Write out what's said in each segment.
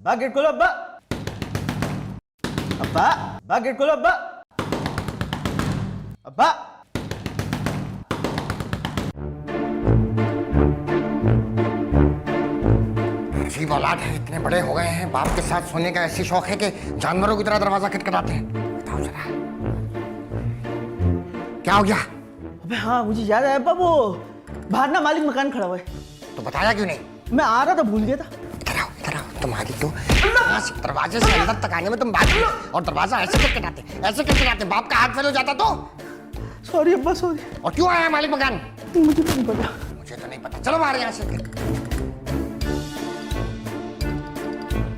बा गेट खोलो अब्बा। अब्बा बा गेट खोलो अब्बा। अब्बा अजीब औलाद है, इतने बड़े हो गए हैं, बाप के साथ सोने का ऐसी शौक है कि जानवरों की तरह दरवाजा खटखटाते हैं। बताओ जरा क्या हो गया? अबे हाँ मुझे याद आया अब्बा, वो बाहर ना मालिक मकान खड़ा हुआ है। तो बताया क्यों नहीं? मैं आ रहा था भूल गया था। इधर आओ, तुम्हारी तो दरवाजे से अंदर तक आने में तुम बात और दरवाजा ऐसे खटखटाते, बाप का हाथ फेल हो जाता तो। सॉरी अब्बा सॉरी। और क्यों आया मालिक मकान? मुझे तो नहीं पता। मुझे तो नहीं पता, चलो बाहर यहाँ से।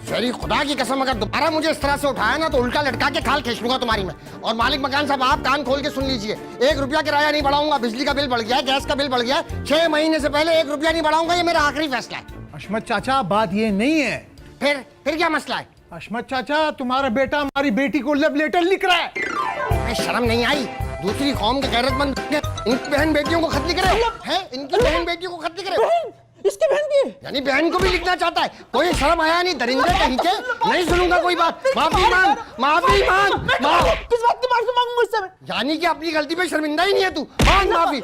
शहरी खुदा की कसम, अगर दोबारा मुझे इस तरह से उठाया ना तो उल्टा लटका के खाल खींच लूंगा तुम्हारी में। और मालिक मकान साहब आप कान खोल के सुन लीजिए, 1 रुपया किराया नहीं बढ़ाऊंगा। बिजली का बिल बढ़ गया है, गैस का बिल बढ़ गया है, 6 महीने से पहले 1 रुपया नहीं बढ़ाऊंगा, ये मेरा आखिरी फैसला है। अशमत चाचा बात ये नहीं है। फिर क्या मसला है? अशमत चाचा तुम्हारा बेटा हमारी बेटी को लव लेटर लिख रहा है। शर्म नहीं आई? दूसरी कौम के गैरतमंद इनकी बहन बेटियों को खत लिख रहे हैं? इनकी बहन बेटियों को खत लिख रहे हो? इसकी बहन की यानी बहन को भी लिखना चाहता है? कोई शर्म आया नहीं? दरिंदे कहीं के। नहीं सुनूंगा कोई बात। माफी मांग, माफी मांग। किस बात की माफी मांगूंगा इससे मैं? यानी कि अपनी गलती पे शर्मिंदा ही नहीं है तू? मांग माफी,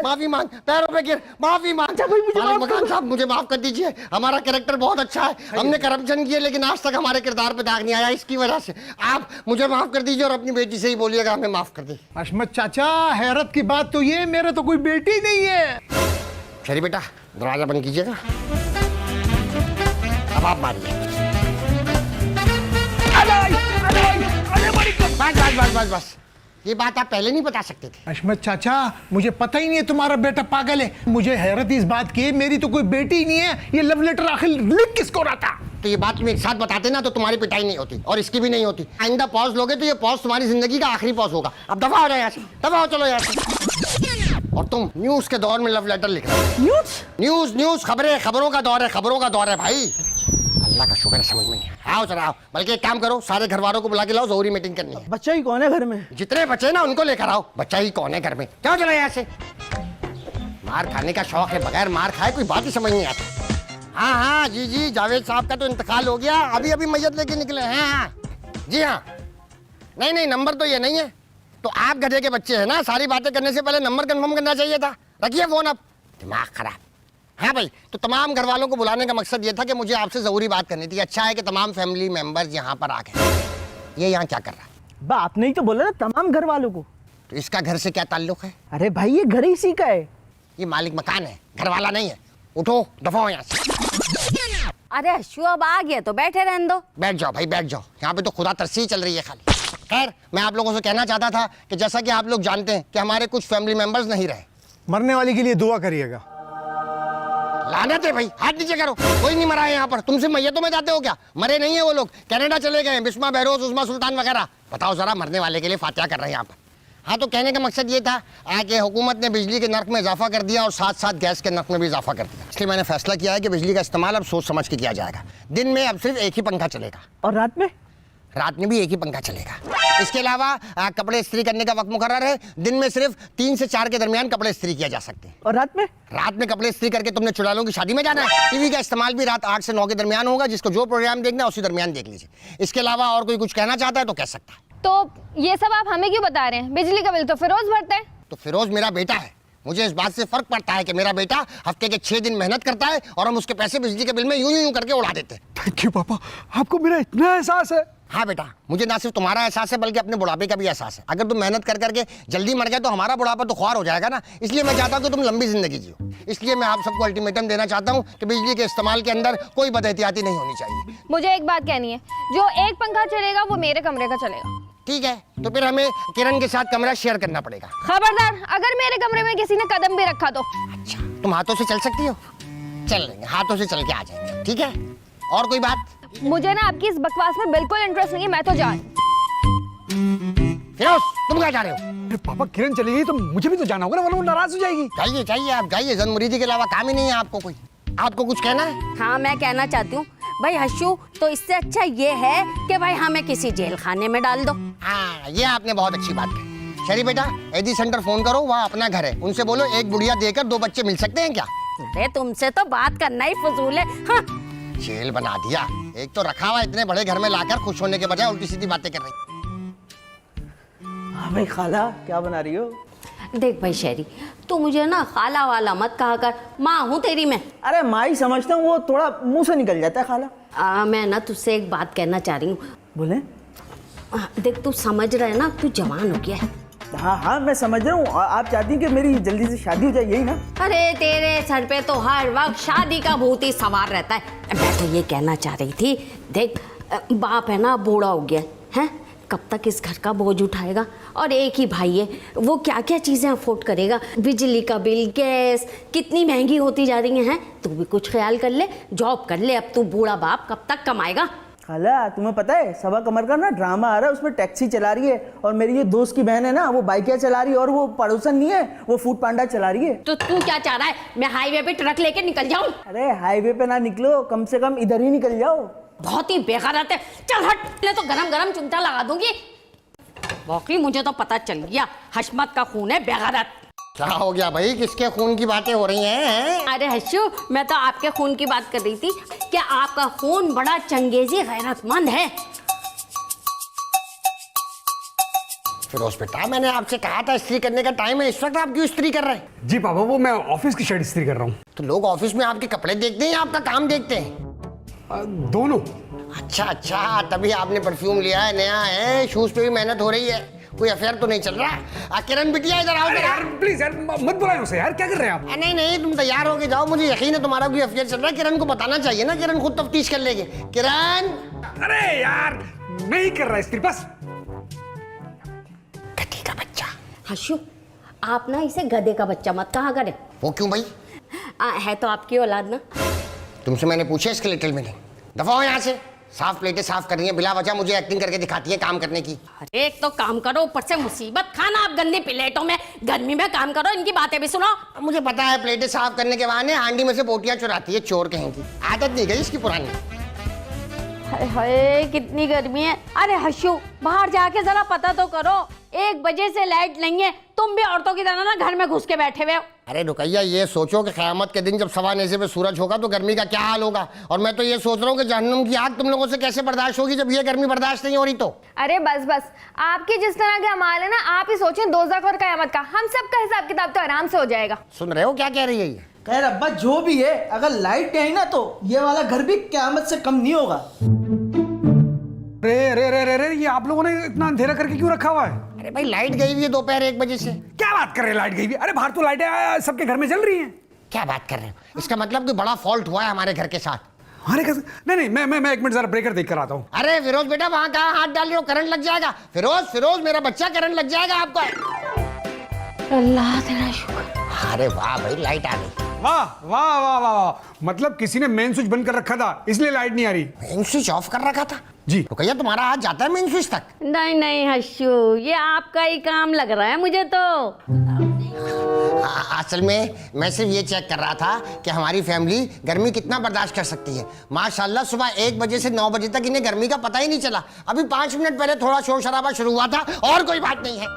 माफी मांग, पैरों पे गिर, माफी मांग। मालिक मकान साहब मुझे माफ कर दीजिए, हमारा कैरेक्टर बहुत अच्छा है, हमने करप्शन किया लेकिन आज तक हमारे किरदार पे दाग नहीं आया, इसकी वजह से आप मुझे माफ कर दीजिए और अपनी बेटी से ही बोलिएगा हमें माफ कर दे। अशमत चाचा हैरत की बात तो ये, मेरे तो कोई बेटी नहीं है। शरी बेटा दरवाजा बंद कीजिएगा, अब आप मारिए। बस ये बात आप पहले नहीं बता सकते थे? अशमत चाचा मुझे पता ही नहीं है तुम्हारा बेटा पागल है। मुझे हैरत इस बात की, मेरी तो कोई बेटी ही नहीं है। ये लव लेटर आखिर लिख किसको रहा था? तो ये बात तुम एक साथ बताते ना तो तुम्हारी पिटाई नहीं होती और इसकी भी नहीं होती। आइंदा पॉज लोगे तो ये पॉज तुम्हारी जिंदगी का आखिरी पॉज होगा। अब दफा हो जाए यहाँ से, दफा हो, चलो यहाँ से। और तुम न्यूज के दौर में लव लेटर लिख रहे हो? न्यूज खबरों का दौर है भाई। अल्लाह का शुक्र है समझ में नहीं आओ चला आओ। बल्कि एक काम करो, सारे घर वालों को बुला के लाओ, जरूरी मीटिंग करनी है। बच्चा ही कौन है घर में? जितने बच्चे ना उनको लेकर आओ। बच्चा ही कौन है घर में? क्यों चलो यहाँ से? मार खाने का शौक है, बगैर मार खाए कोई बात ही समझ नहीं आती। हाँ जी जावेद साहब का तो इंतकाल हो गया, अभी मैयत लेके निकले हैं। हाँ जी हाँ। नहीं नंबर तो ये नहीं है। तो आप गधे के बच्चे हैं ना, सारी बातें करने से पहले नंबर कंफर्म करना चाहिए था। रखिए फोन अब, दिमाग खराब। हाँ भाई, तो तमाम घर वालों को बुलाने का मकसद ये था कि मुझे आपसे जरूरी बात करनी थी। अच्छा है कि तमाम फैमिली मेंबर्स यहाँ पर आ गए। ये यहाँ क्या कर रहा है? बा आपने ही तो बोला ना तमाम घर वालों को। तो इसका घर से क्या ताल्लुक है? अरे भाई ये घर ही इसी का है। ये मालिक मकान है, घर वाला नहीं है। उठो दफा हो यहाँ से। अरे अशु अब आ गया तो बैठे रहने दो। बैठ जाओ भाई बैठ जाओ, यहाँ पे तो खुदा तरसी चल रही है खाली। खैर मैं आप लोगों से कहना चाहता था कि जैसा कि आप लोग जानते हैं कि हमारे कुछ फैमिली मेंबर्स नहीं रहे। मरने वाले के लिए दुआ करिएगा। लानत है भाई, हाथ नीचे करो। कोई नहीं मरा है यहाँ पर, तुमसे मैयतों में जाते हो क्या? मरे नहीं है वो लोग, कनाडा चले गए, बिस्मा बहरोज, उस्मा सुल्तान वगैरह। बताओ जरा, मरने वाले के लिए फातिहा कर रहे हैं यहाँ पर। हाँ तो कहने का मकसद ये था कि हुकूमत ने बिजली के नर्क में इजाफा कर दिया और साथ साथ गैस के नर्क में भी इजाफा कर दिया। इसलिए मैंने फैसला किया है कि बिजली का इस्तेमाल अब सोच समझ के किया जाएगा। दिन में अब सिर्फ एक ही पंखा चलेगा और रात में? रात में भी एक ही पंखा चलेगा। इसके अलावा कपड़े इस्त्री करने का वक्त मुकर्रर है। दिन में सिर्फ 3 से 4 के दरमियान कपड़े इस्त्री किया जा सकते हैं। और रात में? रात में कपड़े इस्त्री करके तुमने चुड़ैलों की शादी में जाना है। टीवी का इस्तेमाल भी रात 8 से 9 के दरमियान होगा। जिसको जो प्रोग्राम देखना है उसी दरमियान देख लीजिए। इसके अलावा और कोई कुछ कहना चाहता है तो कह सकता है। तो ये सब आप हमें क्यों बता रहे हैं? बिजली का बिल तो फिरोज भरता है। तो फिरोज मेरा बेटा है, मुझे इस बात से फर्क पड़ता है कि मेरा बेटा हफ्ते के 6 दिन मेहनत करता है और हम उसके पैसे बिजली के बिल में यूं करके उड़ा देते हैं। थैंक यू पापा, आपको मेरा इतना एहसास है। हाँ बेटा, मुझे ना सिर्फ तुम्हारा एहसास है बल्कि अपने बुढ़ापे का भी एहसास है। अगर तुम मेहनत कर करके जल्दी मर गए तो हमारा बुढ़ापा तो ख्वार हो जाएगा ना। इसलिए मैं चाहता हूँ कि तुम लंबी जिंदगी जियो। इसलिए मैं आप सबको अल्टीमेटम देना चाहता हूँ कि बिजली के इस्तेमाल के अंदर कोई बदएहतियाती नहीं होनी चाहिए। मुझे एक बात कहनी है, जो एक पंखा चलेगा वो मेरे कमरे का चलेगा। ठीक है, तो फिर हमें किरण के साथ कमरा शेयर करना पड़ेगा। खबरदार, अगर मेरे कमरे में किसी ने कदम भी रखा तो। अच्छा, तुम हाथों से चल सकती हो? चल लेंगे, हाथों से चल के आ जाएंगे। ठीक है, और कोई बात? मुझे ना आपकी इस बकवास में बिल्कुल इंटरेस्ट नहीं है, मैं तो जा रही हूं। फिरोज तुम कहाँ जा रहे हो? अरे पापा किरण चली गई तो मुझे भी तो जाना होगा ना, वरना वो नाराज हो जाएगी। जाइए आप जाइए, जनमुरीदी के अलावा काम ही नहीं है आपको कोई। आपको कुछ कहना है? हाँ मैं कहना चाहती हूँ भाई हशु, तो इससे अच्छा ये है कि भाई हमें किसी जेल खाने में डाल दो। हाँ ये आपने बहुत अच्छी बात कही। शरी बेटा एडी सेंटर फोन करो, वहाँ अपना घर है, उनसे बोलो एक बुढ़िया देकर 2 बच्चे मिल सकते हैं क्या? अरे तुमसे तो बात करना ही फजूल है। हाँ जेल बना दिया। एक तो रखा हुआ इतने बड़े घर में लाकर खुश होने के बजाय उल्टी सीधी बातें कर रही। हाँ भाई खाला क्या बना रही हो? देख भाई शेरी, तू मुझे ना खाला वाला मत कहा कर, माँ हूँ तेरी मैं। अरे माँ ही समझता हूँ, वो थोड़ा मुंह से निकल जाता है खाला। मैं ना तुझसे एक बात कहना चाह रही हूँ। बोले? देख तू समझ रहा है ना, तू जवान हो गया है। हाँ हाँ मैं समझ रहा हूँ। आप चाहती हैं कि मेरी जल्दी से शादी हो जाए, यही ना? अरे तेरे सर पे तो हर वक्त शादी का भूत ही सवार रहता है। मैं तो ये कहना चाह रही थी, देख बाप है ना बूढ़ा हो गया है, कब तक इस घर का बोझ उठाएगा? और एक ही भाई है, वो क्या क्या चीज़ें अफोर्ड करेगा? बिजली का बिल, गैस कितनी महंगी होती जा रही हैं। तू भी कुछ ख्याल कर ले, जॉब कर ले। अब तू बूढ़ा बाप कब तक कमाएगा? खाला तुम्हें पता है सबा कमर का ना ड्रामा आ रहा है, उसमें टैक्सी चला रही है, और मेरी ये दोस्त की बहन है ना, वो बाइकें चला रही है, और वो पड़ोसन नहीं है, वो फूड पांडा चला रही है। तो तू क्या चाह रहा है, मैं हाईवे पे ट्रक लेके निकल जाऊं? अरे हाईवे पे ना निकलो, कम से कम इधर ही निकल जाओ। बहुत ही बेगैरत है। चल हट, मैं तो गरम गरम चिमटा लगा दूंगी। बाकी मुझे तो पता चल गया, हशमत का खून है बेगैरत। क्या हो गया भाई, किसके खून की बातें हो रही हैं? अरे हशू, मैं तो आपके खून की बात कर रही थी कि आपका खून बड़ा चंगेजी गैरतमंद है। फिरोज बेटा, मैंने आपसे कहा था इस्त्री करने का टाइम है, इस वक्त आप क्यों इस्त्री कर रहे हैं? जी पापा, वो मैं ऑफिस की शर्ट इस्त्री कर रहा हूँ। तो लोग ऑफिस में आपके कपड़े देखते हैं या आपका काम देखते हैं? दोनों। अच्छा अच्छा, तभी आपने परफ्यूम लिया है, नया है, शूज पे भी मेहनत हो रही है, कोई अफेयर तो नहीं चल रहा? किरण बिटिया इधर आओ। अरे यार प्लीज यार, मत बुलाएं उसे यार, क्या कर रहे हैं आप? नहीं नहीं, तुम तैयार होके जाओ, मुझे यकीन है तुम्हारा कोई अफेयर चल रहा है। किरण को बताना चाहिए ना, किरण खुद तफ्तीश कर लेगी। किरण! अरे यार नहीं कर रहा इस्त्री, बस। गधी का बच्चा। हशू, आप ना इसे गधे का बच्चा मत कहा करें। वो क्यों भाई? है तो आपकी औलाद ना। तुमसे मैंने पूछा इसके लिटिल मीनिंग? दफा हो यहाँ से। साफ प्लेटें साफ कर रही हैं, बिला वजह मुझे एक्टिंग करके दिखाती है काम करने की। अरे एक तो काम करो, ऊपर से मुसीबत खाना आप गंदी प्लेटों में, गर्मी में काम करो, इनकी बातें भी सुनो। मुझे पता है प्लेटें साफ करने के बहाने हांडी में से बोटियां चुराती है, चोर कहेंगी। आदत नहीं गई इसकी पुरानी। हाय हाय कितनी गर्मी है। अरे हशू, बाहर जाके जरा पता तो करो, 1 बजे से लाइट नहीं है, तुम भी औरतों की तरह ना घर में घुस के बैठे हुए हो। अरे रुकैया, ये सोचो कि क़यामत के दिन जब 1:15 पे सूरज होगा तो गर्मी का क्या हाल होगा। और मैं तो ये सोच रहा हूँ कि जहन्नुम की आग तुम लोगों से कैसे बर्दाश्त होगी जब ये गर्मी बर्दाश्त नहीं हो रही तो। अरे बस बस, आपकी जिस तरह के अमाल है ना, आप ही सोचें दोज़ख और कयामत का, हम सब का हिसाब किताब तो आराम से हो जाएगा। सुन रहे हो क्या कह रही है ये? खैर अब्बा जो भी है, अगर लाइट नहीं ना तो ये वाला घर भी क़यामत से कम नहीं होगा। रे रे रे रे रे, ये आप लोगों ने इतना अंधेरा करके क्यों रखा हुआ है? अरे भाई लाइट गई हुई है दोपहर 1 बजे से। क्या बात कर रहे हैं, लाइट गई हुई? अरे बाहर तो लाइटें सबके घर में जल रही हैं। क्या बात कर रहे हो? इसका मतलब कोई बड़ा फॉल्ट हुआ है हमारे घर के साथ। हमारे घर? नहीं नहीं, मैं 1 मिनट जरा ब्रेकर देख कर आता हूँ। अरे फिरोज बेटा, वहां कहाँ हाथ डाल रहे हो? करंट लग जाएगा। फिरोज फिरोज, मेरा बच्चा, करंट लग जाएगा आपका। अल्लाह तेरा शुक्र। अरे वाह भाई, लाइट आ गई। वाह वाह वाह वाह वाह, मतलब किसी ने मेन स्विच बंद कर रखा था इसलिए लाइट नहीं आ रही। मेन स्विच ऑफ कर रखा था? जी। तो भैया तुम्हारा हाथ जाता है मेन स्विच तक? नहीं नहीं हशू, ये आपका ही काम लग रहा है मुझे तो। असल में मैं सिर्फ ये चेक कर रहा था कि हमारी फैमिली गर्मी कितना बर्दाश्त कर सकती है। माशाल्लाह सुबह 1 बजे से 9 बजे तक इन्हें गर्मी का पता ही नहीं चला। अभी 5 मिनट पहले थोड़ा शोर शराबा शुरू हुआ था, और कोई बात नहीं है।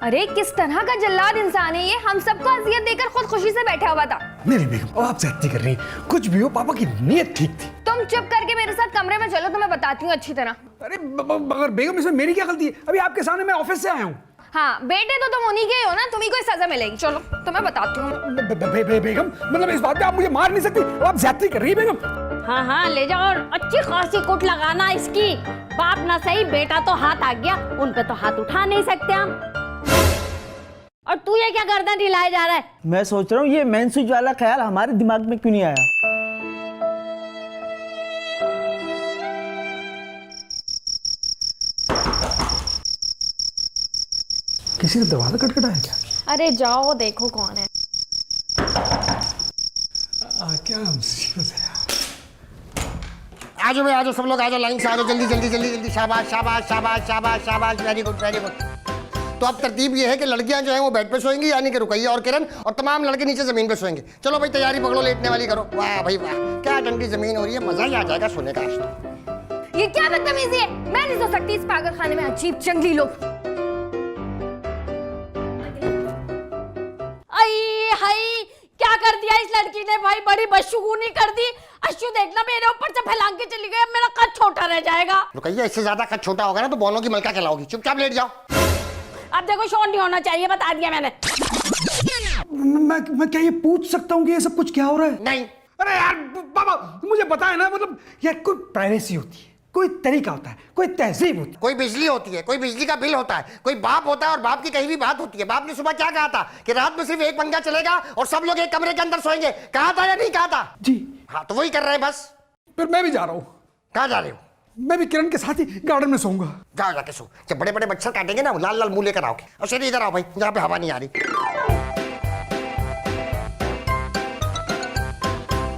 अरे किस तरह का जल्लाद इंसान है ये, हम सबको अजियत देकर खुद खुशी से बैठा हुआ था। नहीं नहीं बेगम, अब आप ज्यादती कर रही हैं। कुछ भी हो, पापा की नीयत ठीक थी। तुम चुप करके मेरे साथ कमरे में चलो, तो मैं बताती हूँ अच्छी तरह। अरे मगर बेगम, इसमें मेरी क्या गलती है? अभी आपके सामने मैं ऑफिस से आया हूँ। हाँ बेटे तो तुम उन्हीं के हो ना, तुम्ही को सजा मिलेगी। चलो तो मैं बताती हूँ। बेगम, मतलब इस बात पे आप मुझे मार नहीं सकती, आप ज्यादती कर रही है बेगम। हाँ हाँ ले जाओ, और अच्छी खासी कुट लगाना इसकी। बाप ना सही, बेटा तो हाथ आ गया, उन पे तो हाथ उठा नहीं सकते हम। और तू ये क्या गर्दन हिलाए जा रहा है? मैं सोच रहा हूँ ये मेन स्विच वाला ख्याल हमारे दिमाग में क्यों नहीं आया। किसी ने दरवाजा खटखटाया क्या? अरे जाओ देखो कौन है। क्या मुसीबत है यार। आ जाओ भाई, आ जाओ सब लोग, आ जाओ लाइन से, आ जाओ जल्दी जल्दी जल्दी जल्दी। शाबाश शाबाश शाबाश शाबाश शाबाश, वेरी गुड वेरी गुड। तो अब तरतीब ये है कि लड़कियां जो हैं वो बेड पे सोएंगी, यानी कि रुकैया और किरण, और तमाम लड़के नीचे जमीन पे सोएंगे। चलो भाई तैयारी पकड़ो, लेटने वाली करो। वाह भाई वाह, क्या ठंडी जमीन हो रही है, मजा ही आ जाएगा सोने का आज तो। ये क्या बदतमीजी है, मैं नहीं सो सकती इस पागल खाने में, अजीब जंगली लोग। आई हाय, क्या कर दिया इस लड़की ने भाई, बड़ी बदशगुनी कर दी। अशु हर्षू देखना मेरे ऊपर से फैलांग के चली गई, अब मेरा कद छोटा रह जाएगा। रुकइया, इससे ज्यादा कद छोटा होगा ना तो बॉलों की मलका कहलाओगी। चुपचाप लेट जाओ। अब देखो शोर नहीं होना चाहिए, बता दिया मैंने। मैं क्या ये पूछ सकता हूँ कि ये सब कुछ क्या हो रहा है? नहीं। अरे यार बाबा, मुझे बताए ना, मतलब यार कोई प्राइवेसी होती है, कोई तरीका होता है, कोई तहजीब होती है। कोई बिजली होती है, कोई बिजली का बिल होता है, कोई बाप होता है और बाप की कहीं भी बात होती है। बाप ने सुबह क्या कहा था कि रात में सिर्फ एक पंखा चलेगा और सब लोग एक कमरे के अंदर सोएंगे, कहा था या नहीं कहा था? जी। हाँ, तो वही कर रहे हैं बस। फिर मैं भी जा रहा हूँ। कहाँ जा रहे हो? मैं भी किरण के साथ ही गार्डन में सोऊंगा। जाओ जाके सो। जब बड़े बड़े मच्छर काटेंगे ना, लाल लाल मुंह लेकर आओगे। और शरीर इधर आओ भाई, जहाँ पे हवा नहीं आ रही।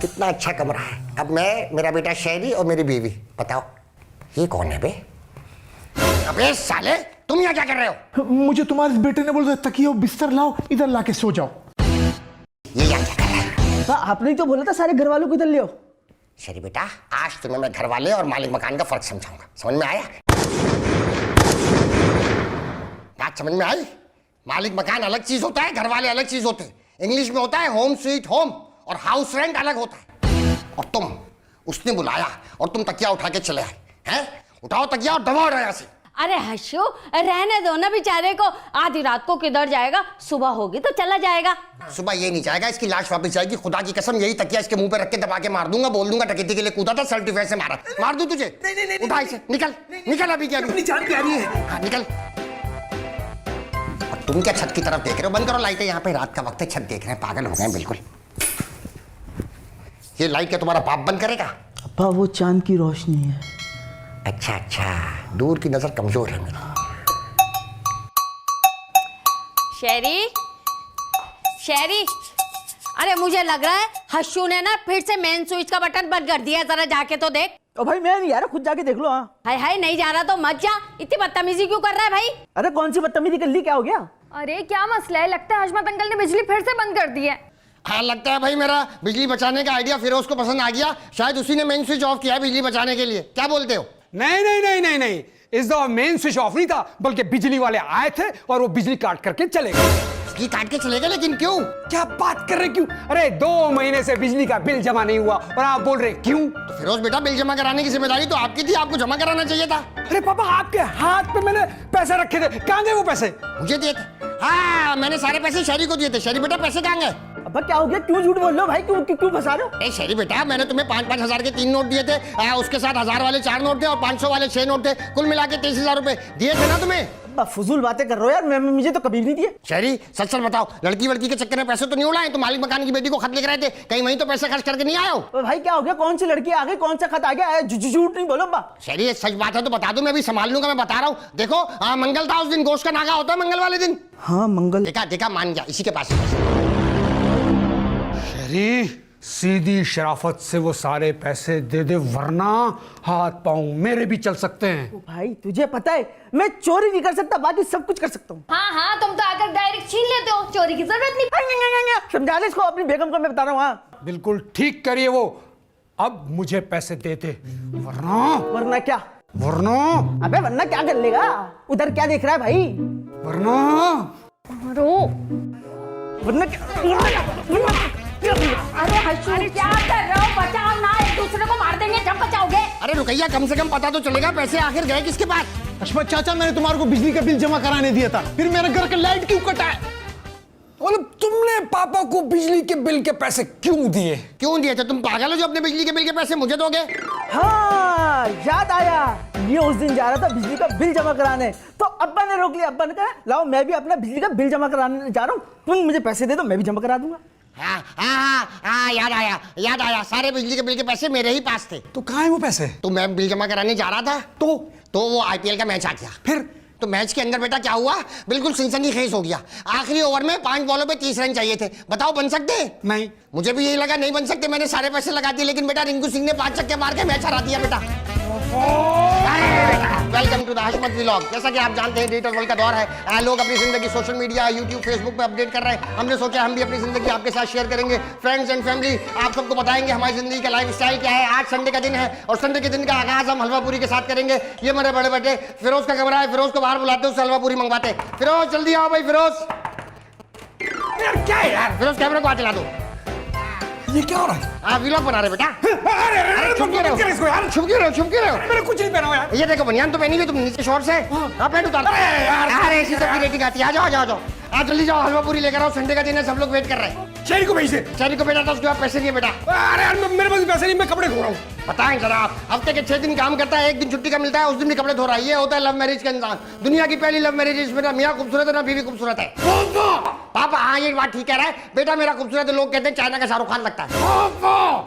कितना अच्छा कमरा है। अब मैं, मेरा बेटा शहरी और मेरी बीवी। बताओ ये कौन है बे? अबे साले, तुम यहाँ क्या कर रहे हो? मुझे तुम्हारे बेटे ने बोला तकिया बिस्तर लाओ, इधर लाके सो जाओ। ये यहाँ क्या कर रहा है? हाँ, आपने ही तो बोला था सारे घर वालों को इधर ले आओ। शहरी बेटा, आज तुम्हें मैं घर वाले और मालिक मकान का फर्क समझाऊंगा। समझ में आया? बात समझ में आई? मालिक मकान अलग चीज होता है, घर वाले अलग चीज होते हैं। इंग्लिश में होता है होम स्वीट होम और हाउस रेंट अलग होता है। और तुम, उसने बुलाया और तुम तकिया उठा के चले आए हैं? उठाओ तकिया और दबाओ यहाँ से। अरे हर्षू, रहने दो ना बेचारे को, आधी रात को किधर जाएगा, सुबह होगी तो चला जाएगा। सुबह ये नहीं जाएगा, इसकी लाश वापस जाएगी। खुदा की कसम, यही तकिया इसके मुंह पे रख के दबा के मार दूंगा। बोल दूंगा डकैती के लिए कूदा था, सर्टिफिकेट से मारा। मार दूं तुझे? उठा इसे, निकल निकल अभी क्या? अपनी जान प्यारी है। हाँ निकल। और तुम क्या छत की तरफ देख रहे हो? बंद करो लाइटें, यहाँ पे रात का वक्त है, छत देख रहे हैं, पागल हो गए बिल्कुल। ये लाइट क्या तुम्हारा बाप बंद करेगा? अब्बा वो चांद की रोशनी है। अच्छा अच्छा, दूर की नजर कमजोर है मेरी। शेरी, शेरी, अरे मुझे लग रहा है हर्षू ने ना फिर से मेन स्विच का बटन बंद कर दिया, जरा जाके तो देख। ओ भाई मैं नहीं आ रहा, खुद जाके देख लो। हाँ। हाय हाय, नहीं जा रहा तो मत जा, इतनी बदतमीजी क्यों कर रहा है भाई? अरे कौन सी बदतमीजी कर ली, क्या हो गया? अरे क्या मसला है? लगता है हशमत अंकल ने बिजली फिर से बंद कर दी है। हाँ लगता है भाई, मेरा बिजली बचाने का आइडिया फिरोज को पसंद आ गया। शायद उसी ने मेन स्विच ऑफ किया है बिजली बचाने के लिए। क्या बोलते हो? नहीं नहीं नहीं नहीं नहीं, इस दफा मेन स्विच ऑफ नहीं था, बल्कि बिजली वाले आए थे और वो बिजली काट करके चले गए। बिजली काट के चले गए, लेकिन क्यों? क्या बात कर रहे, क्यों? अरे 2 महीने से बिजली का बिल जमा नहीं हुआ और आप बोल रहे क्यों? तो फिरोज बेटा, बिल जमा कराने की जिम्मेदारी तो आपकी थी, आपको जमा कराना चाहिए था। अरे पापा, आपके हाथ पे मैंने पैसे रखे थे, कहाँ गए वो पैसे? मुझे दिए थे। हाँ, मैंने सारे पैसे शहरी को दिए थे। शहरी बेटा, पैसे कहाँ गए? अब्बा क्या हो गया, क्यों झूठ बोल रहे हो भाई? क्यों फंसा रहे हो? ए शहरी बेटा, मैंने तुम्हें 5-5 हजार के 3 नोट दिए थे। उसके साथ 1000 वाले 4 नोट थे और 500 वाले 6 नोट थे। कुल मिला के 23,000 रुपए दिए थे ना तुम्हें। अब्बा फजूल बातें कर रहे हो यार, मुझे तो कभी नहीं दिए। शहरी, सच सच बताओ, लड़की वड़की के चक्कर में पैसे तो नहीं उड़ाए? तो मालिक मकान की बेटी को खत लिख रहे थे, कहीं वहीं तो पैसे खर्च करके नहीं आए हो? ओ भाई क्या हो गया, कौन सी लड़की आ गई, कौन सा खत आ गया? झूठ नहीं बोलो अब्बा। शहरी, सच बात है तो बता दो, मैं भी संभाल लूंगा। मैं बता रहा हूँ, देखो मंगल था, उस दिन गोश्त का नागा होता है मंगल वाले दिन। हाँ मंगल। देखा मान गया, इसी के पास। शहरी, सीधी शराफत से वो सारे पैसे दे दे, वरना हाथ पांव मेरे भी चल सकते हैं। ओ भाई तुझे पता है, मैं चोरी नहीं कर सकता, बाकी सब कुछ कर सकता हूँ। हाँ हाँ, तुम तो आकर डायरेक्ट छीन लेते हो, चोरी की जरूरत नहीं। समझा ले इसको, अपनी बेगम को मैं बता रहा हूँ। हाँ बिल्कुल ठीक करिए वो। अब मुझे पैसे दे दे, वरना वरना क्या? वरना अबे वरना क्या कर लेगा? उधर क्या देख रहा है भाई? वरना वरना क्या? अरे हर्षू, क्या कर रहे हो? बचाओ ना, एक दूसरे को मार देंगे जब बचाओगे। अरे रुकैया, कम से कम पता तो चलेगा पैसे आखिर गए किसके पास। हशमत चाचा, मैंने तुम्हारे को बिजली का बिल जमा कराने दिया था, फिर मेरे घर का लाइट क्यों कटा है? मतलब तुमने पापा को बिजली के बिल के पैसे क्यों दिए? क्यों दिए थे? तुम पागल हो जो अपने बिजली के बिल के पैसे मुझे दोगे? हाँ याद आया, ये उस दिन जा रहा था बिजली का बिल जमा कराने, तो अब्बा ने रोक लिया। अब्बा ने कहा लाओ मैं भी अपना बिजली का बिल जमा कराने जा रहा हूँ, तुम मुझे पैसे दे दो, मैं भी जमा करा दूंगा। हाँ, याद आया। सारे बिजली के बिल के पैसे मेरे ही पास थे। तो कहाँ है वो पैसे? तो मैं बिल जमा कराने जा रहा था, तो वो IPL का मैच आ गया। फिर तो मैच के अंदर बेटा क्या हुआ, बिल्कुल सनसनीखेज हो गया। आखिरी ओवर में 5 बॉलों पे 30 रन चाहिए थे। बताओ बन सकते? नहीं। मुझे भी यही लगा नहीं बन सकते, मैंने सारे पैसे लगा दिए, लेकिन बेटा रिंकू सिंह ने 5 छक्के मार के मैच हरा दिया बेटा। Welcome to the Hashmat vlog. जैसा कि आप जानते हैं डिजिटल वर्ल्ड का दौर है, लोग अपनी जिंदगी सोशल मीडिया, यूट्यूब, फेसबुक पे अपडेट कर रहे हैं। हमने सोचा हम भी अपनी जिंदगी आपके साथ शेयर करेंगे। फ्रेंड्स एंड फैमिली, आप सबको बताएंगे हमारी जिंदगी का लाइफ स्टाइल क्या है। आज संडे का दिन है और संडे के दिन का आगाज हम हलवा पूरी के साथ करेंगे। ये मेरे बड़े बेटे फिरोज का कमरा है, फिरोज को बाहर बुलाते हैं, उससे हलवा पूरी मंगवाते। फिरोज जल्दी आओ भाई। फिरोज यार क्या है यार? फिरोज कैमरे को हाथ चला दो। ये क्या हो रहा है? आप व्लॉग बना रहे बेटा? अरे अरे छुप क्यों रहे हो? इसको यार, छुप क्यों रहे हो? छुप क्यों रहे हो? मैंने कुछ नहीं पहना हुआ यार। ये देखो बनियान तो पहनी हुई तुम, नीचे शॉर्ट्स है। हाँ पैंट उतार। अरे यार, अरे ऐसी सबकी रेटिंग आती है। आ जाओ आ जाओ आ जाओ, आप जल्दी जाओ, हलवा पूरी लेकर आओ, संडे का दिन है, सब लोग वेट कर रहे हैं। शहरी को भेज दे। शहरी को बेटा, तो उसके बाद पैसे दिए बेटा। अरे यार मेरे पास पैसे नहीं, मैं कपड़े धो रहा हूँ। बताएं जरा आप, हफ्ते के 6 दिन काम करता है, 1 दिन छुट्टी का मिलता है, उस दिन भी कपड़े धो रहा है। ये होता है लव मैरिज का इंसान। दुनिया की पहली लव मैरिज, इसमें ना मियाँ खूबसूरत है ना बीवी खूबसूरत है। पापा हाँ ये बात ठीक कह रहा है, बेटा मेरा खूबसूरत है, लोग कहते हैं चाइना का शाहरुख खान लगता है।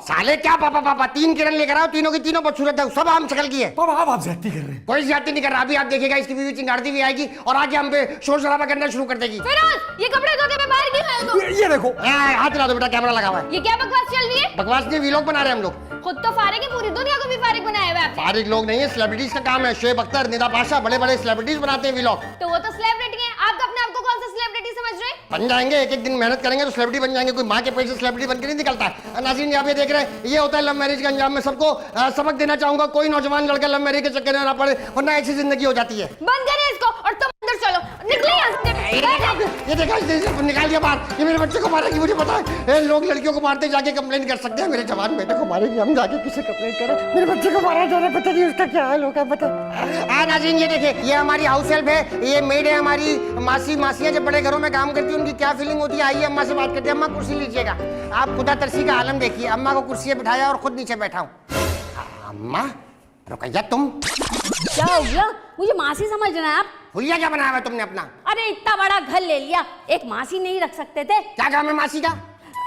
साले क्या पापा पापा, 3 किरण लेकर आओ, तीनों की तीनों खूबसूरत है, सब आम शक्ल की है। पापा आप ज्यादती कर रहे हैं। कोई ज्यादती नहीं कर रहा, अभी आप देखिएगा इसकी बीवी चिंगारती भी आएगी और आके हम पे शोर शराबा करना शुरू कर देगी। फिरोज, ये कपड़े धो के मैं बाहर क्यों आया हूँ? ये देखो, हाथ ला दो बेटा, कैमरा लगा हुआ है। ये क्या बकवास चल रही है? बकवास नहीं, व्लॉग बना रहे हैं हम लोग। खुद तो फारिग है, पूरी दुनिया को भी फारिग बनाया हुआ है आपने। फारिग लोग नहीं है, सेलिब्रिटीज का काम है। शोएब अख्तर, निदा पाशा, बड़े बड़े सेलिब्रिटीज बनाते हैं व्लॉग। तो वो तो सेलिब्रिटी है, आप अपने आप को कौन सा सेलिब्रिटी समझ रहे हैं? बन जाएंगे, एक एक दिन मेहनत करेंगे तो सेलिब्रिटी बन जाएंगे। कोई माँ के पेट से सेलिब्रिटी बनकर नहीं निकलता है। नाज़रीन यहाँ पे देख रहे हैं, ये होता है लव मैरिज का अंजाम। मैं सबको सबक देना चाहूंगा, कोई नौजवान लड़का लव मैरिज के चक्कर में ना पड़े, वरना ऐसी जिंदगी हो जाती है। बंद करें इसको और तुम अंदर चलो, निकले यहाँ से। ये देखा, निकाल दिया बाहर। ये मेरे बच्चे को मारेगी, मुझे पता है। लोग लड़कियों को मारते जाके कंप्लेंट कर सकते हैं, मेरे जवान बेटे को मारेगी, हम जाके किसे कंप्लेंट करें? मेरे बच्चे को मारा जा रहा है, पता नहीं उसका क्या हाल होगा, पता। नाज़रीन ये देखिए, ये हमारी हाउस हेल्प है, ये मेड है हमारी मासी। मासियाँ जब बड़े घरों में काम करती है, उनकी क्या फीलिंग होती है, आइए अम्मा से बात करते हैं। अम्मा कुर्सी लीजिएगा। आप खुदा तरसी का आलम देखिए, अम्मा को कुर्सी बिठाया और खुद नीचे बैठा हूँ। अम्मा रुकैया, तुम क्या हो गया? मुझे मासी समझना है आप? हुलिया क्या बनाया हुआ है तुमने अपना? अरे इतना बड़ा घर ले लिया, एक मासी नहीं रख सकते थे? क्या काम है मासी का?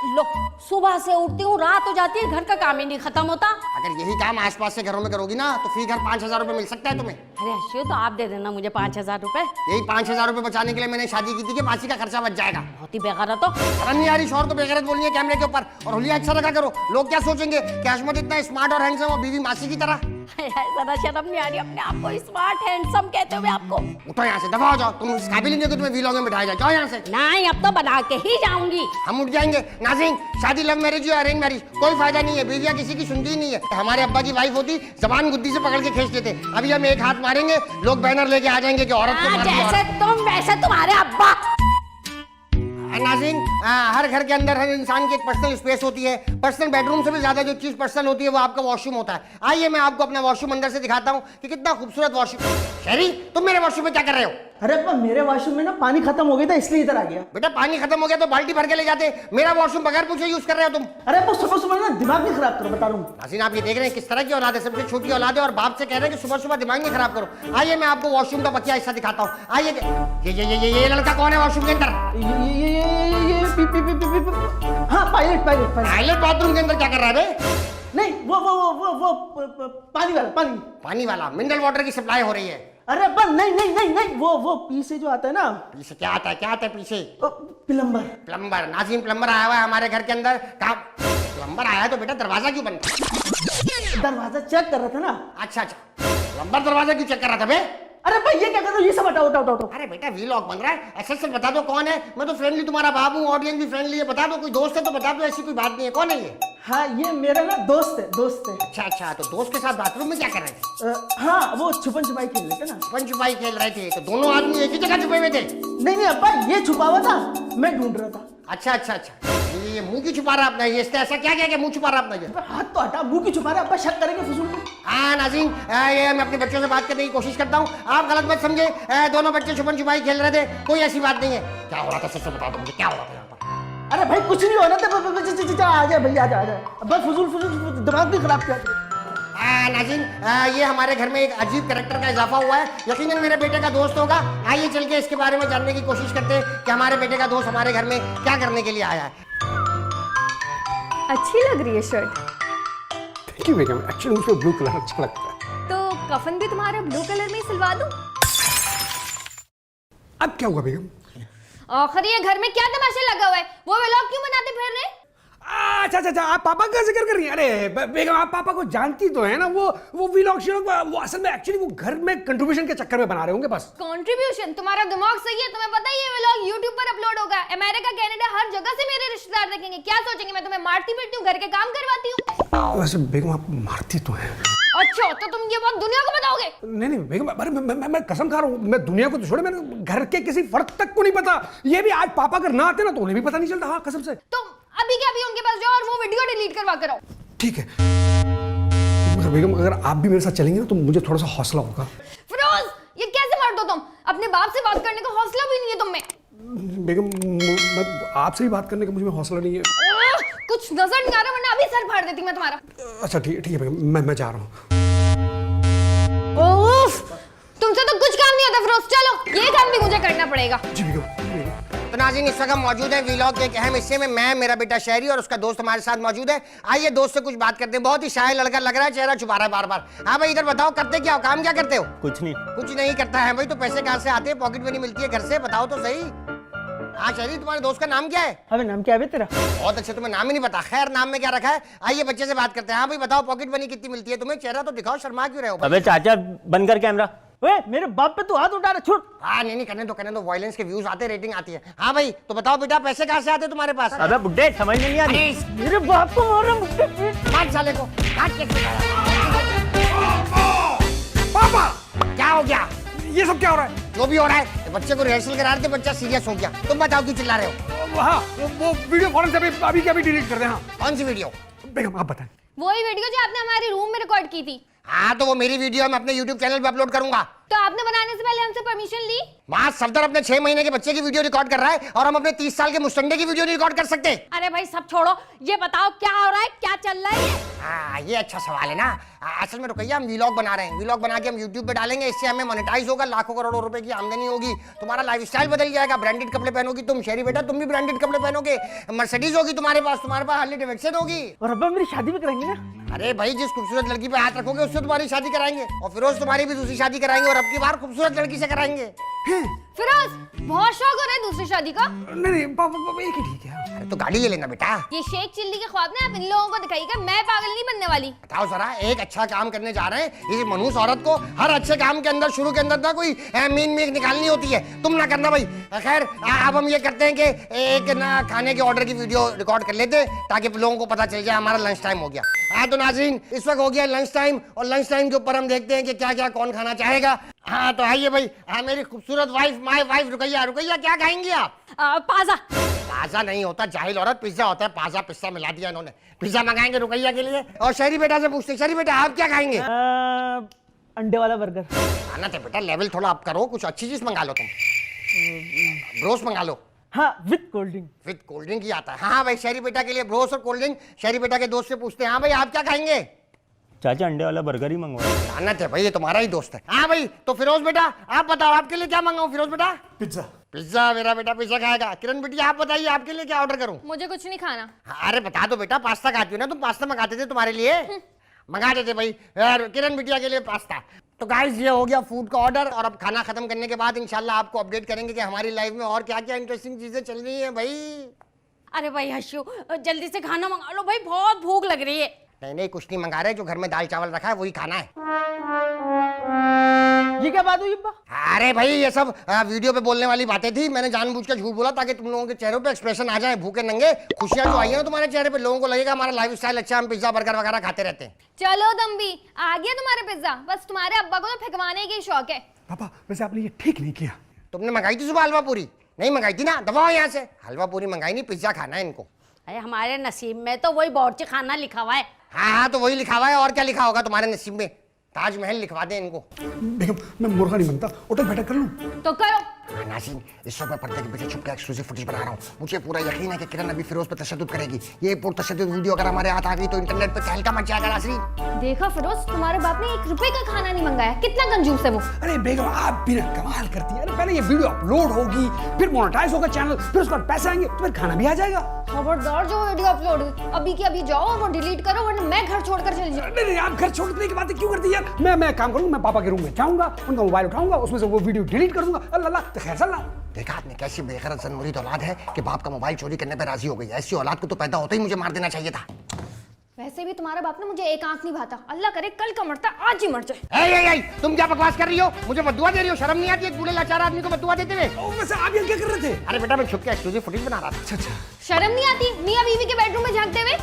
लो, सुबह से उठती हूँ, रात हो जाती है, घर का काम ही नहीं खत्म होता। अगर यही काम आसपास से घरों में करोगी ना तो फी घर 5,000 रुपए मिल सकता है तुम्हें। अरे अच्छे तो आप दे देना मुझे 5,000 रुपए। यही 5,000 रुपए बचाने के लिए मैंने शादी की थी कि मासी का खर्चा बच जाएगा। बहुत ही बेकार है तो। शर्म नहीं आ रही शौहर को बेगैरत बोलनी है कैमरे के ऊपर? और हुलिया अच्छा रखा करो, लोग क्या सोचेंगे कि अजमत इतना स्मार्ट और हैंडसम और बीवी मासी की तरह। जरा शर्म नहीं आ रही अपने आप को स्मार्ट हैंडसम कहते हुए आपको? उठो यहाँ से, दफा हो जाओ, तुम इस काबिल नहीं हो कि तुम्हें व्लॉग में बिठाया जाए। जाओ यहाँ से। नहीं, अब तो बना के ही जाऊंगी। हम उठ जाएंगे। नाज़रीन, शादी लव मैरिज या अरेंज मैरिज कोई फायदा नहीं है, बीवियां किसी की सुनती ही नहीं है। हमारे अब्बा की वाइफ होती, जबान गुद्दी से पकड़ के खींच लेते। अभी हम एक हाथ मारेंगे, लोग बैनर लेके आ जाएंगे कि औरत को मार दी जैसे औरत। तुम वैसे तुम्हारे अब्बा। नाज़रीन, हर घर के अंदर हर इंसान की एक पर्सनल स्पेस होती है। पर्सनल बेडरूम से भी ज्यादा जो चीज पर्सनल होती है वो आपका वॉशरूम होता है। आइए मैं आपको अपना वॉशरूम अंदर से दिखाता हूँ कि कितना खूबसूरत वॉशरूम। शहरी, तुम मेरे वॉशरूम में क्या कर रहे हो? अरे अब्बा, मेरे वॉशरूम में ना पानी खत्म हो गया था, इसलिए इधर आ गया। बेटा पानी खत्म हो गया तो बाल्टी भर के ले जाते। मेरा वॉशरूम बगैर पूछे यूज कर रहे हो तुम। अरे अब्बा, सुबह सुबह ना दिमाग नहीं खराब करो, बता रहा हूँ। नाज़रीन, आप ये देख रहे हैं किस तरह की औलाद है, सबसे छोटी औलाद है और बाप से कह रहे हैं कि सुबह सुबह दिमाग नहीं खराब करो। आइए मैं आपको वॉशरूम का बकिया हिस्सा दिखाता हूँ। आइए, ये लड़का कौन है वॉशरूम के अंदर? हाँ, पायलट। टॉयलेट बाथरूम के अंदर क्या कर रहा है बे? नहीं, वो पानी वाला। पानी वाला मिनरल वाटर की सप्लाई हो रही है। अरे अब्बा, नहीं, वो पी से जो आता है ना। पीछे क्या आता है पीछे? प्लम्बर। प्लम्बर। नाज़रीन, प्लम्बर आया हुआ है हमारे घर के अंदर। कहा प्लम्बर आया तो बेटा दरवाजा क्यों बंद? दरवाजा चेक कर रहा था ना। अच्छा, प्लम्बर दरवाजा क्यों चेक कर रहा था बे? अरे भाई, ये क्या कर रहे हो? ये सब हटाओ। अरे अरे बेटा व्लॉग बन रहा है, सच बता दो कौन है। मैं तो फ्रेंडली तुम्हारा बाप हूँ, ऑडियंस भी फ्रेंडली है। बता दो, कोई दोस्त है तो बता दो, ऐसी कोई बात नहीं है। कौन है ये? हाँ, ये मेरा ना दोस्त है। अच्छा, तो दोस्त के साथ बाथरूम में क्या कर रहे थे? हाँ, वो छुपन छुपाई खेल रहे थे ना। छुपन छुपाई खेल रहे थे, तो दोनों आदमी एक ही जगह छुपे हुए थे? नहीं अब्बा, ये छुपा हुआ था, मैं ढूंढ रहा था। अच्छा, ये मुंह की छुपा रहा अपना? ये ऐसा क्या कि मुंह छुपा रहा अपना? ये हाथ तो हटा, मुंह की छुपा रहा। अब्बा शक करेंगे फजूल में। हाँ नाज़रीन, ये मैं अपने बच्चों से बात करने की कोशिश करता हूँ, आप गलत मत समझे। दोनों बच्चे छुपन छुपाई खेल रहे थे, कोई ऐसी बात नहीं है। क्या हो रहा था, सच बता दो मुझे, क्या हो रहा था यहाँ पर? अरे भाई, कुछ नहीं हो रहा था। आ जाए भैया, आ जाए। अब्बा फजूल दिमाग भी खराब किया। नाज़रीन, ये हमारे घर में एक अजीब कैरेक्टर का इजाफा हुआ है, यकीनन मेरे बेटे का दोस्त होगा। आइए चल के इसके बारे में जानने की कोशिश करते हैं कि हमारे बेटे का दोस्त हमारे घर में क्या करने के लिए आया है। अच्छी लग रही है shirt. Thank you Begum, actually मुझे ब्लू कलर अच्छा लगता है। तो कफन भी तुम्हारा ब्लू कलर में ही सिलवा दूं? अब क्या हुआ बेगम? आखिर ये घर में क्या तमाशा लगा हुआ है? वो व्लॉग क्यों बनाते फिर रहे? अच्छा, आप पापा का जिक्र कर रही हैं? अरे बेगम, आप पापा को जानती तो है ना, वो व्लॉग वो असल में एक्चुअली वो घर में कंट्रीब्यूशन के चक्कर में बना रहे होंगे बस। कंट्रीब्यूशन? तुम्हारा दिमाग सही है? तुम्हें पता है ये व्लॉग YouTube पर अपलोड होगा। अमेरिका, कनाडा, हर जगह से मेरे रिश्तेदार देखेंगे। क्या सोचेंगे मैं तुम्हें मारती पीटती हूँ, घर के काम करवाती हूँ? वैसे बेगम, आप मारती तो हैं। अच्छा, तो तुम ये बात दुनिया को बताओगे? नहीं बेगम, अरे मैं कसम खा रहा हूँ, मैं दुनिया को तो छोड़े, मैंने घर के किसी फर्द तक को नहीं पता। ये भी आज पापा अगर ना आते ना तो उन्हें भी पता नहीं चलता। हाँ कसम से। तुम अभी के अभी उनके पास जाओ और वो वीडियो डिलीट करवा कर आओ। ठीक है मगर बेगम, अगर आप भी मेरे साथ चलेंगे ना तो मुझे थोड़ा सा हौसला होगा। फिरोज, ये कैसे मर्द हो तुम? अपने बाप से बात करने का हौसला भी नहीं है तुम में। बेगम, मैं आपसे ही बात करने का मुझे हौसला नहीं है। कुछ नजर नहीं आ रहा, वरना अभी सर फाड़ देती मैं तुम्हारा। अच्छा ठीक है बेगम, मैं जा रहा हूँ। उफ, तुमसे तो कुछ काम नहीं होता फिरोज, चलो ये काम भी मुझे करना पड़ेगा। जी बेगम। तो नाज़रीन, इस वक्त हम मौजूद है वीलॉग के एक अहम हिस्से में। मैं, मेरा बेटा शहरी और उसका दोस्त हमारे साथ मौजूद है। आइए दोस्त से कुछ बात करते हैं। बहुत ही शाय लड़का लग रहा है, चेहरा छुपा रहा है बार बार। हाँ भाई, इधर बताओ, करते क्या हो, काम क्या करते हो? कुछ नहीं। कुछ नहीं करता है भाई, तो पैसे कहाँ से आते हैं? पॉकेट मनी मिलती है घर से, बताओ तो सही। हाँ शहरी, तुम्हारे दोस्त का नाम क्या है? अबे नाम क्या है तेरा? बहुत अच्छे, तुम्हें नाम ही नहीं पता। खैर, नाम में क्या रखा है? आइए बच्चे से बात करते हैं। हाँ भाई बताओ, पॉकेट मनी कितनी मिलती है तुम्हें? चेहरा तो दिखाओ, शर्मा क्यों रहे हो? अबे चाचा बंद कर कैमरा। ओए मेरे बाप पे तू हाथ उठा रहा, छोड़। हाँ नहीं, करने दो। वायलेंस के व्यूज आते, रेटिंग आती है। हाँ भाई, तो बताओ बेटा, पैसे कहाँ से आते तुम्हारे पास? अबे बुड्ढे, समझ में नहीं आ रही। मेरे बाप को मार रहा मुझे। पाँच साले को पापा, क्या हो गया? ये सब क्या हो रहा है? जो भी हो रहा है, बच्चे को रिहर्सल करा रहे थे, बच्चा सीरियस हो गया। तुम बताओ क्यों चिल्ला रहे हो? हाँ, वो वीडियो फौरन से अभी के अभी डिलीट कर दे। हाँ कौन सी वीडियो? बेगम आप बताएं। वही वीडियो जो आपने हमारे रूम में रिकॉर्ड की थी। हाँ, तो वो मेरी वीडियो मैं अपने YouTube चैनल पे अपलोड करूंगा। तो आपने बनाने से पहले हमसे परमिशन ली? मां सफदर अपने 6 महीने के बच्चे की वीडियो रिकॉर्ड कर रहा है और हम अपने 30 साल के मुस्टंडे की वीडियो नहीं रिकॉर्ड कर सकते? अरे भाई सब छोड़ो, ये बताओ क्या हो रहा है, क्या चल रहा है? हाँ, ये अच्छा सवाल है ना। असल में रुकैया, हम व्लॉग बना रहे हैं। व्लॉग बना के हम YouTube पे डालेंगे, इससे हमें मोनेटाइज होगा, लाखों करोड़ों रुपए की आमदनी होगी। तुम्हारा लाइफस्टाइल बदल जाएगा, ब्रांडेड कपड़े पहनोगी तुम। शहरी बेटा, तुम भी ब्रांडेड कपड़े पहनोगे। मर्सिडीज होगी तुम्हारे पास हार्ले डेविडसन होगी। और अब्बा मेरी शादी भी कराएंगे ना? अरे भाई, जिस खूबसूरत लड़की पे हाथ रखोगे उससे तुम्हारी शादी कराएंगे, और फिरोज तुम्हारी भी दूसरी शादी कराएंगे, और अब की बार खूबसूरत लड़की से कराएंगे। फिरोज, बहुत शौक हो रहा है दूसरी शादी का? नहीं पापा, एक ही ठीक है। अरे तो गाड़ी ले लेना बेटा। ये शेख चिल्ली के ख्वाब ने आप इन लोगों को दिखाइएगा, मैं पागल नहीं बनने वाली। बताओ जरा, एक अच्छा काम करने जा रहे हैं। इस मनहूस औरत को हर अच्छे काम के अंदर, शुरू के अंदर ना कोई मीन मीक निकालनी होती है। तुम ना करना भाई। खैर, अब हम ये करते हैं कि एक ना खाने के ऑर्डर की वीडियो रिकॉर्ड कर लेते हैं, ताकि लोगों को पता चल जाए हमारा लंच टाइम हो गया। हाँ तो नाज़रीन, इस वक्त हो गया लंच टाइम, और लंच टाइम के ऊपर हम देखते हैं कि क्या क्या कौन खाना चाहेगा। हाँ तो आइए भाई। हाँ मेरी खूबसूरत वाइफ, माय वाइफ रुकैया, क्या खाएंगी आप? पाजा। पाजा नहीं होता जाहिल औरत, पिज्जा होता है। पाजा पिज्जा मिला दिया इन्होंने। पिज्जा मंगाएंगे रुकैया के लिए। और शहरी बेटा से पूछते, शहरी बेटा आप क्या खाएंगे? अंडे वाला बर्गर। आना तो बेटा, लेवल थोड़ा अप करो, कुछ अच्छी चीज मंगा लो तुम। ब्रोस मंगा लो। हाँ with cold drink. With cold drink ही आता है। हाँ भाई, शहरी बेटा के लिए ब्रोस और कोल्ड ड्रिंक। शहरी बेटा के दोस्त से पूछते हैं, हाँ भाई आप क्या खाएंगे? चाचा अंडे वाला बर्गर ही मंगवाओ। आनत है भाई, ये तुम्हारा ही दोस्त है। हाँ भाई, तो फिरोज बेटा आप बताओ, आपके लिए क्या मंगाऊं? फिरोज बेटा पिज्जा। पिज्जा, मेरा बेटा पिज्जा खाएगा। किरण बेटी आप बताइए, आपके लिए क्या ऑर्डर करूं? मुझे कुछ नहीं खाना। अरे बता दो बेटा, पास्ता खाती हो ना तुम? पास्ता मंगाते थे तुम्हारे लिए, मंगा देते भाई। यार किरण बिटिया के लिए पास्ता। तो गाइस, ये हो गया फूड का ऑर्डर, और अब खाना खत्म करने के बाद इंशाल्लाह आपको अपडेट करेंगे कि हमारी लाइफ में और क्या क्या इंटरेस्टिंग चीजें चल रही हैं भाई। अरे भाई हर्षु, जल्दी से खाना मंगा लो भाई, बहुत भूख लग रही है। नहीं, कुछ नहीं मंगा रहे, जो घर में दाल चावल रखा है वही खाना है। ये क्या बात हुई अब्बा? अरे भाई, ये सब वीडियो पे बोलने वाली बातें थी। मैंने जानबूझ के झूठ बोला ताकि तुम लोगों के चेहरों पे एक्सप्रेशन आ जाए, भूखे नंगे। खुशियां जो आई है ना तुम्हारे चेहरे पे, लोगों को लगेगा हमारा लाइफस्टाइल अच्छा, हम पिज्जा बर्गर वगैरह खाते रहते हैं। चलो तुम भी, आ गया तुम्हारे पिज्जा। बस तुम्हारे अब्बा को तो फेंकवाने की शौक है। पापा वैसे आपने ये ठीक नहीं किया। तुमने मंगाई थी सुबह हलवा पूरी? नहीं मंगाई थी ना, दबाओ यहाँ से। हलवा पूरी मंगाई नहीं, पिज्जा खाना है इनको। अरे हमारे नसीब में तो वही बावर्ची खाना लिखा हुआ है। हाँ तो वही लिखा हुआ है, और क्या लिखा होगा तुम्हारे नसीब में? ताजमहल लिखवा दें इनको। बेगम मैं मुर्गा नहीं बनता, उठक बैठक कर लूं? तो करो। नाज़रीन, इस वक्त मैं पर्दे के पीछे छुप के एक्सक्लूसिव फुटेज बना रहा हूँ। मुझे पूरा यकीन है कि किरण अभी फिरोज पर तशद्दुद करेगी। ये पुरतशद्दुद वीडियो अगर हमारे हाथ आ गई तो इंटरनेट पे तहलका मच जाएगा। नाज़रीन देखा फिरोज, तुम्हारे बाप ने 1 रुपए का खाना नहीं मंगाया, कितना कंजूस है वो। अरे बेगम आप भी ना कमाल करती है। अरे पहले ये वीडियो अपलोड होगी, फिर मोनेटाइज होगा चैनल, फिर उसके बाद पैसे आएंगे, तो फिर खाना भी आ जाएगा। खबरदार जो वीडियो अपलोड हुई अभी के अभी जाओ और वो डिलीट करो, वरना मैं घर छोड़कर चली जाऊँ। नहीं, आप घर छोड़ने की बातें क्यों करती है यार? मैं काम करूंगा, मैं पापा के रूम में जाऊंगा, उनका मोबाइल उठाऊंगा, उसमें से वो वीडियो डिलीट कर दूंगा। अल्लाह तो खैर सल्ला। देखा आपने कैसी बेगैरत ज़नमुरीद औलाद है कि बाप का मोबाइल चोरी करने पे राजी हो गई। ऐसी औलाद को तो पैदा होते ही मुझे मार देना चाहिए था। वैसे भी तुम्हारा बाप ने मुझे एक आंख नहीं भाता, अल्लाह करे कल का मरता आज ही मर जाए। ए, तुम क्या बकवास कर रही हो? मुझे बद्दुआ दे रही हो? शर्म नहीं आती एक बूढ़े लाचार आदमी को बद्दुआ देते हुए? वैसे आप ये क्या कर रहे थे? अरे बेटा, मैं छुप के एक्सक्लूसिव फुटेज बना रहा था। अच्छा। शर्म नहीं आती मियां बीवी के बेडरूम में झांकते हुए?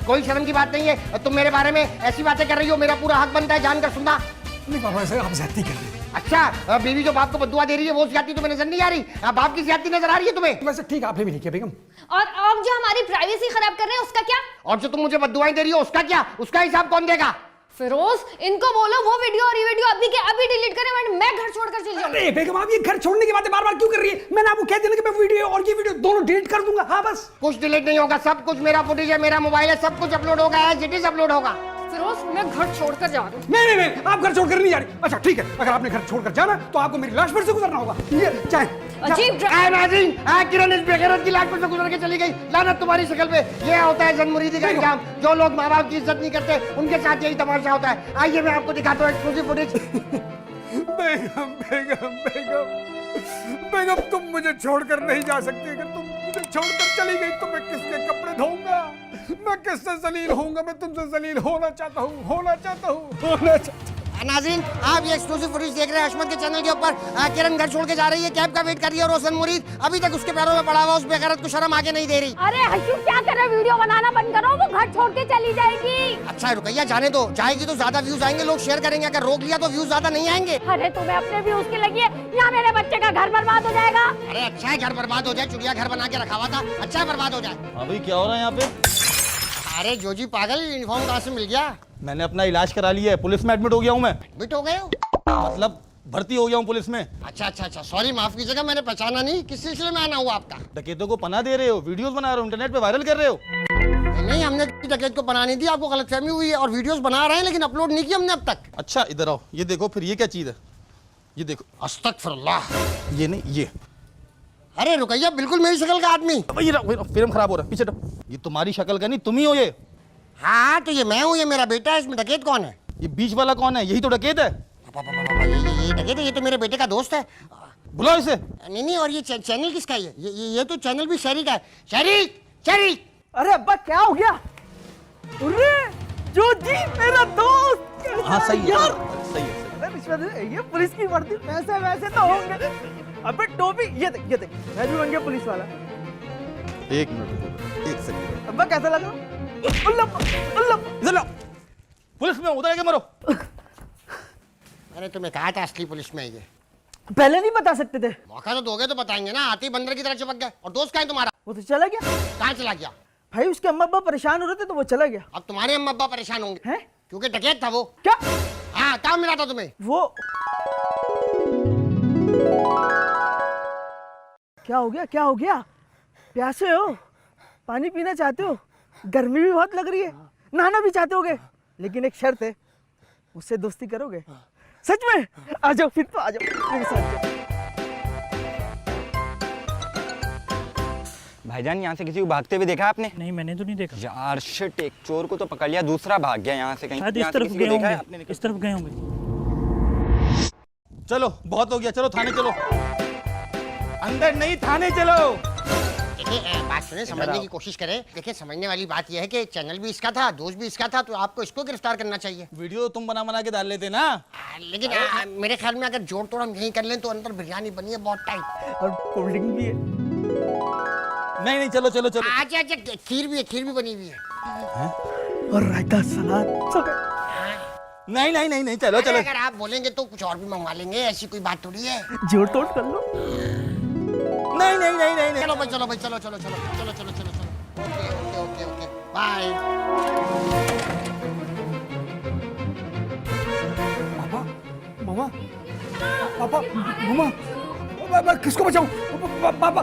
कोई शर्म की बात नहीं है। तुम मेरे बारे में ऐसी बातें कर रही हो, मेरा पूरा हक बनता है जानकर सुनना। नहीं पापा, ऐसे आप ज्यादती कर रहे हैं। अच्छा, बीवी जो बाप को बद्दुआ दे रही है वो ज्यादती तुम्हें नजर नहीं आ रही? बाप की ज्यादती नजर आ रही है तुम्हें? वैसे ठीक है, आपने भी नहीं किया बेगम। और आप जो हमारी प्राइवेसी खराब कर रहे हैं उसका क्या? और जो तुम मुझे बद्दुआएं दे रही हो उसका क्या? उसका हिसाब कौन देगा? फिरोज, इनको बोलो वो वीडियो और ये वीडियो अभी के अभी डिलीट करें, वरना मैं घर छोड़कर चली जाऊंगी। अरे बेगम, आप ये घर छोड़ने की बातें बार बार क्यों कर रही है? मैंने आपको कह दिया ना कि मैं वीडियो और ये वीडियो दोनों डिलीट कर दूंगा। हाँ बस। कुछ डिलीट नहीं होगा, सब कुछ मेरा फुटेज है, मेरा मोबाइल है, सब कुछ अपलोड होगा, एज इट इज अपलोड होगा। फिरोज, मैं घर छोड़कर जा रही हूँ। नहीं, आप घर छोड़कर नहीं जा रही। अच्छा ठीक है, अगर आपने घर छोड़कर जाना तो आपको मेरी लाश पर से गुजरना होगा। ये चाहे अजीब नाज़रीन, किरण इस बेगैरत की लाश पर से गुजर के चली गई। लानत तुम्हारी शक्ल पे। ये होता है जनमुरीदी का इंजाम। जो लोग माँ बाप की इज्जत नहीं करते उनके साथ यही तमाशा होता है। आइए मैं आपको दिखाता हूँ एक्सक्लूसिव फुटेज। बेगम, तुम मुझे छोड़कर नहीं जा सकती। अगर तुम मुझे छोड़कर चली गई तो मैं किसके कपड़े धोऊंगा? मैं किससे जलील होऊंगा? मैं तुमसे जलील होना चाहता हूँ। नाज़रीन, आप ये एक्सक्लूसिव फुटेज देख रहे हैं अशमत के चैनल के ऊपर। किरण घर छोड़ के जा रही है, कैब का वेट कर रही है और रोशन मुरीद अभी तक उसके पैरों में पड़ा हुआ, उस बेगैरत को शर्म आगे नहीं दे रही। अरे हशू, क्या कर रहे हो? वीडियो बनाना बंद करो, वो घर छोड़ के चली जाएगी। अच्छा रुकैया, जाने दो। जाएगी तो ज्यादा व्यूज आएंगे, लोग शेयर करेंगे। अगर रोक लिया तो व्यूज ज्यादा नहीं आएंगे। अरे तुम्हें अपने व्यूज की लगी है या मेरे बच्चे का घर बर्बाद हो जाएगा? अरे अच्छा है घर बर्बाद हो जाए, चिड़िया घर बना के रखा हुआ था, अच्छा है बर्बाद हो जाए। हाँ भाई, क्या हो रहा है यहाँ पे? अरे जोजी पागल, यूनिफॉर्म कहाँ से मिल गया? मैंने अपना इलाज करा लिया है, पुलिस में एडमिट हो गया हूँ मैं। एडमिट हो गए हो? मतलब भर्ती हो गया हूँ पुलिस में। अच्छा, सॉरी, माफ कीजिएगा, मैंने पहचाना नहीं। किस सिलसिले में आना हुआ आपका? डकैतों को पनाह दे रहे हो, वीडियोस बना रहे हो, इंटरनेट पे वायरल कर रहे हो। नहीं, हमने डकैत को पनाह नहीं दी, आपको गलतफहमी हुई है। और वीडियोस बना रहे हैं लेकिन अपलोड नहीं किया हमने अब तक। अच्छा इधर आओ, ये देखो फिर ये क्या चीज है, ये देखो। अस्तगफिरुल्लाह। ये नहीं, ये। अरे रुकैया, बिल्कुल मेरी शक्ल का आदमी। फिल्म खराब हो रहा है, पीछे ये तुम्हारी शक्ल का नहीं, तुम ही हो ये। हाँ तो ये मैं हूँ, ये मेरा बेटा है। इसमें डकैत कौन है? ये बीच वाला कौन है? यही तो डकैत है। ये डकैत है? ये तो मेरे बेटे का दोस्त है। बुलाओ इसे। नहीं, और ये चैनल किसका है? ये तो चैनल भी शहरी का है। शहरी। अरे अब्बा, क्या हो गया? अरे जो जी मेरा दोस्त। हाँ सही है, यार, सही है। अरे रिश्वत है, ये पुलिस की वर्दी, पैसे वैसे तो होंगे। अबे टोपी, ये देख, मैं भी बन गया पुलिस वाला। एक मिनट, एक सेकंड। अब्बा कैसा लगा? इधर लाओ। पुलिस में उधर आके मरो। मैंने तुम्हें कहा था असली पुलिस में ये। पहले नहीं बता सकते थे? मौका तो दोगे तो बताएंगे ना। आती बंदर की तरह चिपक गए। और दोस्त कहाँ है तुम्हारा? वो तो चला गया। कहाँ चला गया? भाई उसके अम्मा अब्बा परेशान हो रहे थे तो वो चला गया। अब तुम्हारे अम्मा अब्बा परेशान होंगे हैं? क्योंकि डकैत था वो। क्या? हाँ, काम मिला था तुम्हें। वो क्या हो गया? प्यासे हो? पानी पीना चाहते हो? गर्मी भी बहुत लग रही है, नहाना भी चाहते होगे, लेकिन एक शर्त है, उससे दोस्ती करोगे? सच में? आ जाओ फिर तो, आ जाओ मेरे साथ जाओ। भाईजान, यहाँ से किसी को भागते हुए देखा आपने? नहीं, मैंने तो नहीं देखा। यार शिट, एक चोर को तो पकड़ लिया, दूसरा भाग गया यहाँ से कहीं। शायद यहाँ इस से तरफ किसी को गए देखा है होंगे, आपने? इस तरफ गए होंगे। चलो बहुत हो गया, चलो थाने चलो। अंदर नहीं, थाने चलो। देखिए बात सुने, समझने की कोशिश करें। देखिए समझने वाली बात यह है कि चैनल भी इसका था, दोस्त भी इसका था, तो आपको इसको गिरफ्तार करना चाहिए। वीडियो तुम बना के डाल लेते ना। लेकिन मेरे ख्याल में अगर जोड़ तोड़ हम यहीं कर लें तो अंदर बिरयानी बनी है बहुत टाइट। और कोल्ड ड्रिंक भी है। नहीं, चलो। अच्छा, खीर भी बनी हुई है। और रायता, सलाद सब है। नहीं, चलो। अगर आप बोलेंगे तो कुछ और भी मंगवा लेंगे, ऐसी कोई बात थोड़ी है। जोड़ तोड़ कर लो। नहीं। चलो भाई, चलो। Okay, bye. पापा, मम्मा, किसको बचाऊं? पापा।